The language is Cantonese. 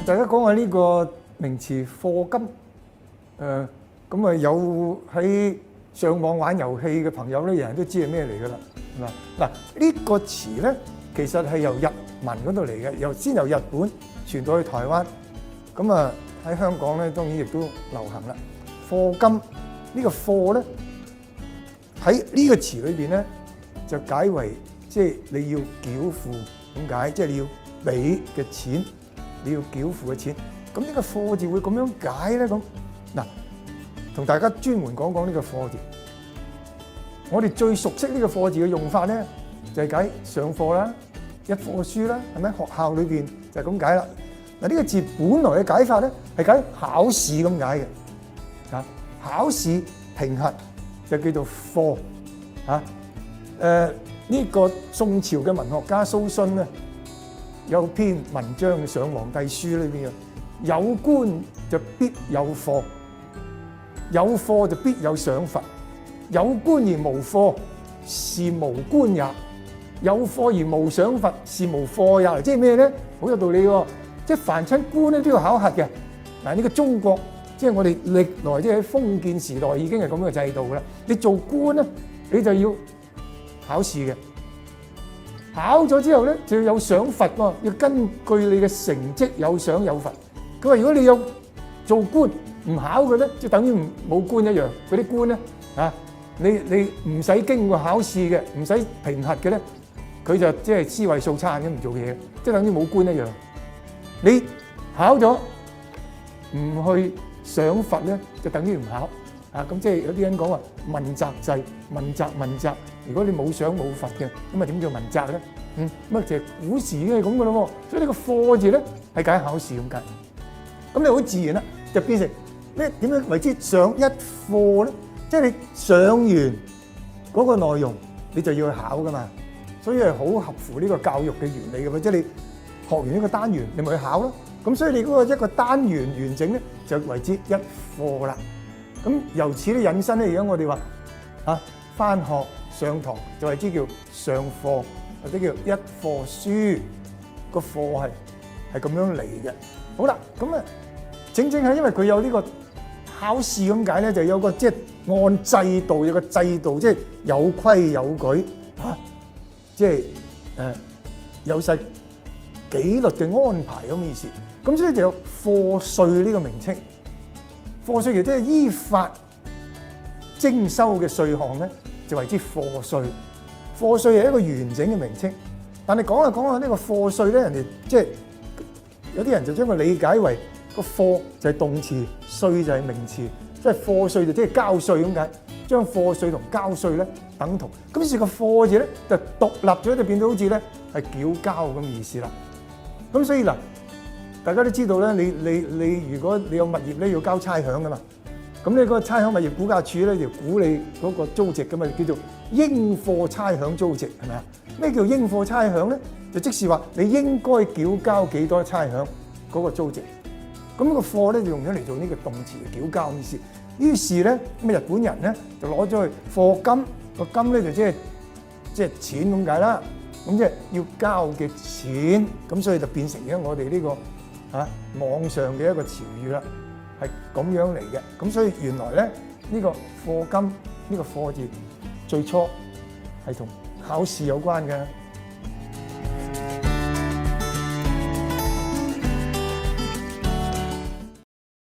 大家講下呢個名詞課金，咁有喺上網玩遊戲嘅朋友咧，人人都知係咩嚟㗎啦，係嘛？嗱，呢個詞咧其實係由日文嗰度嚟嘅，先由日本傳到去台灣，咁啊喺香港咧當然亦都流行啦。課金呢個課咧喺呢個詞裏邊咧就解為即係你要繳付咁解，即係你要俾嘅錢，你要繳付嘅錢。咁呢個課字會咁樣解咧？咁嗱，同大家專門講講呢個課字。我哋最熟悉呢個課字嘅用法咧，就係解上課啦、一課書啦，係咪？學校裏邊就係咁解啦。嗱，呢個字本來嘅解法咧係解考試咁解嘅。啊，考試評核就叫做課。啊，呢個宋朝嘅文學家蘇洵咧有篇文章上皇帝書裏邊嘅，有官就必有課，有課就必有賞罰，有官而無課，是無官也；有課而無賞罰，是無課也。即係咩咧？好有道理喎！即係凡親官咧都要考核嘅。嗱，呢個中國即係我哋歷來即係喺封建時代已經係咁嘅制度㗎啦。你做官咧，你就要考試嘅，考咗之後咧就要有賞罰喎，要根據你嘅成績有賞有罰。佢話如果你有做官唔考嘅咧，就等於冇官一樣。嗰啲官咧啊，你唔使經過考試嘅，唔使評核嘅咧，佢就即係尸位素餐咁唔做嘢，即係等於冇官一樣。你考咗唔去賞罰咧，就等於唔考。啊，咁即係有啲人講話問責制，問責。如果你冇賞冇罰嘅，咁啊點叫問責咧？咁啊就係古時已經係咁噶咯喎。所以呢個課字咧係解考試咁解。咁你好自然啦，就變成咩？點樣為之上一課咧？即係你上完嗰個內容，你就要去考噶嘛。所以係好合乎呢個教育嘅原理嘅嘛。即係你學完呢個單元，你咪去考咯。咁所以你嗰個一個單元完整咧，就為之一課啦。咁由此咧引申咧，而家我哋話啊，返學上堂就係之叫上課，或者叫一課書。個課係咁樣嚟嘅。好啦，咁啊正係因為佢有呢個考試咁解咧，就有個即係按制度，有個制度，即係有規有矩嚇，即係有晒紀律嘅安排咁嘅意思。咁所以就有課稅呢個名稱。課稅亦都係依法徵收嘅稅項咧，就為之課稅。課稅係一個完整嘅名稱，但係講下呢個課稅咧，人哋即係有啲人就將佢理解為個課就係動詞，稅就係名詞，即係課稅就即係交稅咁解，將課稅同交稅咧等同。咁於是個課字咧就獨立咗，就變到好似咧係繳交咁嘅意思啦。咁所以嗱，大家都知道咧，你如果你有物業咧要交差餉噶嘛，咁你嗰個差餉物業估價署咧就估你嗰個租值噶嘛，叫做應課差餉租值，係咪啊？咩叫應課差餉咧？就即是話你應該繳交幾多差餉嗰個租值。咁個課咧就用咗嚟做呢個動詞繳交嘅意思。於是咧咁日本人咧就攞咗去課金，個金咧就即係錢咁解啦。咁即係要交嘅錢，咁所以就變成咗我哋呢個網上嘅一個潮語啦，係咁樣嚟嘅。咁所以原來咧呢個課金呢個課字最初係同考試有關嘅。